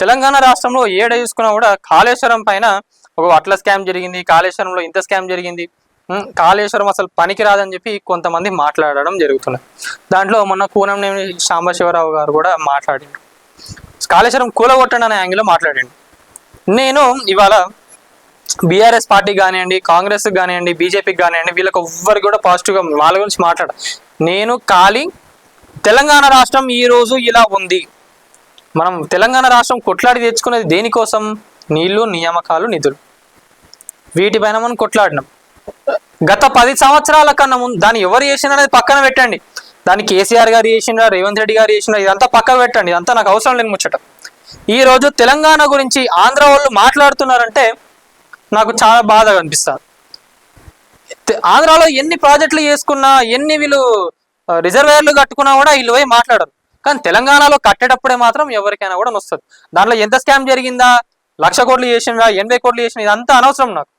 తెలంగాణ రాష్ట్రంలో ఏడ చూసుకున్నా కూడా కాళేశ్వరం పైన ఒక అట్ల స్కామ్ జరిగింది, కాళేశ్వరంలో ఇంత స్కామ్ జరిగింది, కాళేశ్వరం అసలు పనికి రాదని చెప్పి కొంతమంది మాట్లాడడం జరుగుతున్నది. దాంట్లో మొన్న కూనంనేని సాంబశివరావు గారు కూడా మాట్లాడిండు, కాళేశ్వరం కూలగొట్టండి అనే యాంగిల్లో మాట్లాడిండు. నేను ఇవాళ బీఆర్ఎస్ పార్టీ కానివ్వండి, కాంగ్రెస్ కానివ్వండి, బీజేపీకి కానివ్వండి, వీళ్ళకి ఎవ్వరికి కూడా పాజిటివ్గా వాళ్ళ గురించి మాట్లాడ. నేను ఖాళీ తెలంగాణ రాష్ట్రం ఈరోజు ఇలా ఉంది, మనం తెలంగాణ రాష్ట్రం కొట్లాడి తెచ్చుకునేది దేనికోసం? నీళ్లు, నియామకాలు, నిధులు, వీటిపైన మనం కొట్లాడినాం. గత 10 సంవత్సరాల కన్నా ముందు దాన్ని ఎవరు చేసినా అనేది పక్కన పెట్టండి, దాన్ని కేసీఆర్ గారు చేసినా, రేవంత్ రెడ్డి గారు చేసినా, ఇదంతా పక్కన పెట్టండి, ఇదంతా నాకు అవసరం లేని ముచ్చట. ఈరోజు తెలంగాణ గురించి ఆంధ్ర వాళ్ళు మాట్లాడుతున్నారంటే నాకు చాలా బాధగా అనిపిస్తుంది. ఆంధ్రాలో ఎన్ని ప్రాజెక్టులు చేసుకున్నా, ఎన్ని వీళ్ళు రిజర్వేయర్లు కట్టుకున్నా కూడా వీళ్ళు పోయి మాట్లాడరు. కానీ తెలంగాణలో కట్టేటప్పుడే మాత్రం ఎవరికైనా కూడా వస్తుంది. దాంట్లో ఎంత స్కామ్ జరిగిందా, 1,00,000 కోట్లు చేసినా, 80 కోట్లు చేసినా, ఇదంతా అనవసరం నాకు.